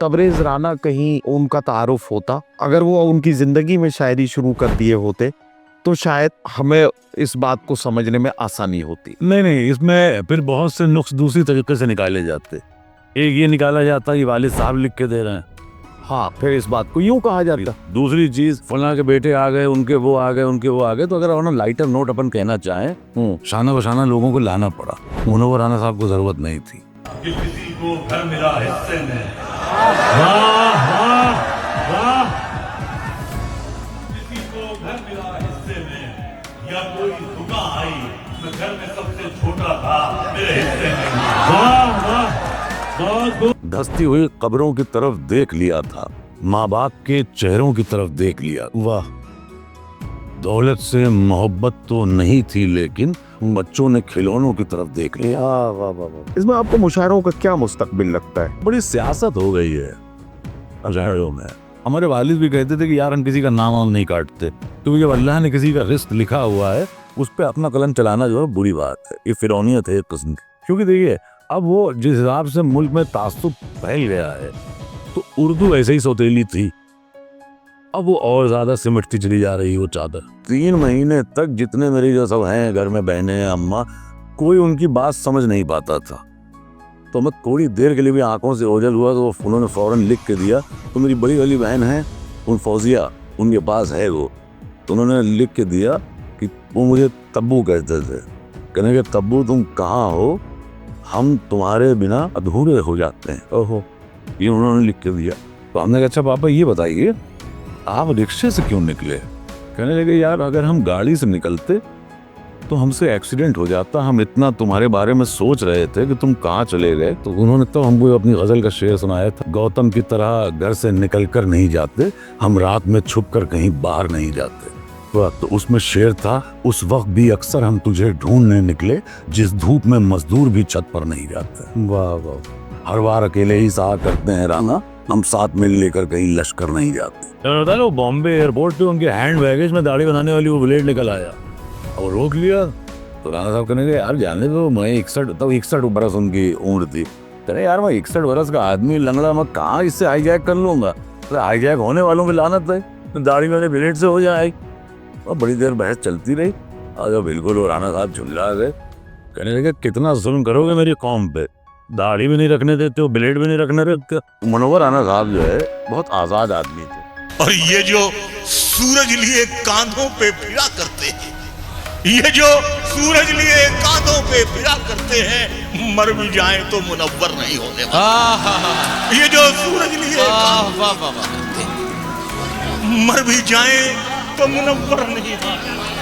तबरेज़ राना कहीं उनका तारुफ होता, अगर वो उनकी ज़िंदगी में शायरी शुरू कर दिए होते तो शायद हमें इस बात को समझने में आसानी होती। नहीं, इसमें फिर बहुत से नुक्स दूसरी तरीके से निकाले जाते। एक ये निकाला जाता कि वालिद साहब लिख के दे रहे हैं, हाँ, फिर इस बात को यूं कहा जाता। दूसरी चीज फलां के बेटे आ गए, उनके वो आ गए, उनके वो आ गए। तो अगर अपन लाइटर नोट अपन कहना चाहें, शाना बशाना लोगों को लाना पड़ा, मुनव्वर राना साहब को जरूरत नहीं थी। किसी को घर मिला हिस्से में, वाह वाह वाह, किसी को घर मिला हिस्से में, या कोई दुआ आई, मैं घर में सबसे छोटा था मेरे हिस्से में, वाह वाह। धंसती हुई कब्रों की तरफ देख लिया था, माँ बाप के चेहरों की तरफ देख लिया। वाह, दौलत से मोहब्बत तो नहीं थी, लेकिन बच्चों ने खिलौनों की तरफ देख लिया। वाह वाह वाह। इसमें आपको मुशायरों का क्या मुस्तकबिल लगता है? बड़ी सियासत हो गई है अशायरों में। हमारे वालिद भी कहते थे कि यार हम किसी का नाम वाम नहीं काटते, क्योंकि जब अल्लाह ने किसी का रिस्क लिखा हुआ है उस पर अपना कलम चलाना जो है बुरी बात है। ये फिरौनियत है एक किस्म की। क्योंकि देखिए, अब वो जिस हिसाब से मुल्क में तासुब फैल गया है, तो उर्दू ऐसे ही सौतेली थी, अब वो और ज्यादा सिमटती चली जा रही है वो चादर। 3 महीने तक जितने मेरी जो सब हैं घर में, बहनें, अम्मा, कोई उनकी बात समझ नहीं पाता था। तो मैं थोड़ी देर के लिए भी आंखों से ओझल हुआ तो उन्होंने फौरन लिख के दिया। तो मेरी बड़ी वाली बहन है उन फौजिया, उनके पास है वो, तो उन्होंने लिख के दिया कि वो मुझे तब्बू कहते थे, कहने के तब्बू तुम कहाँ हो, हम तुम्हारे बिना अधूरे हो जाते हैं। ओहो, ये उन्होंने लिख के दिया। तो हमने कहा अच्छा पापा ये बताइए आप रिक्शे से क्यों निकले? कहने लगे यार अगर हम गाड़ी से निकलते तो हमसे एक्सीडेंट हो जाता, हम इतना तुम्हारे बारे में सोच रहे थे कि तुम कहाँ चले गए। तो उन्होंने तो हमको अपनी गजल का शेर सुनाया था, गौतम की तरह घर से निकल कर नहीं जाते, हम रात में छुप कर कहीं बाहर नहीं जाते। तो उसमें शेर था, उस वक्त भी अक्सर हम तुझे ढूंढने निकले, जिस धूप में मजदूर भी छत पर नहीं जाते। वाह वाह, हर बार अकेले ही सहा करते हैं राना, हम साथ मिल लेकर कहीं लश्कर नहीं जाते। वो बॉम्बे एयरपोर्ट पे उनके हैंड बैगेज में दाढ़ी बनाने वाली वो ब्लेड निकल आया और रोक लिया। तो राना साहब कहने लगे यार जाने दो, मैं 61 बरस उनकी उम्र थी। कहने यार मैं 61 बरस का आदमी लंगड़ा, मैं कहाँ इससे हाईजैक कर लूंगा? तो हाईजैक होने वालों की लानत है, दाढ़ी वाले ब्लेड से हो जाए। और बड़ी देर बहस चलती रही और बिल्कुल वो राना साहब झुंझला गए। कहने लगे कितना जुल्म करोगे मेरी कौम पे, दाढ़ी भी नहीं रखने देते हो, ब्लेड भी नहीं रखने देते। मुनव्वर राना साहब जो है बहुत आजाद आदमी थे। और ये जो सूरज लिए कांधों पे फिरा करते हैं, ये जो सूरज लिए कांधों पे फिरा करते हैं, मर भी जाए तो मुनव्वर नहीं होने वाले। ये जो सूरज लिए मर भी जाए तो मुनव्वर नहीं होने।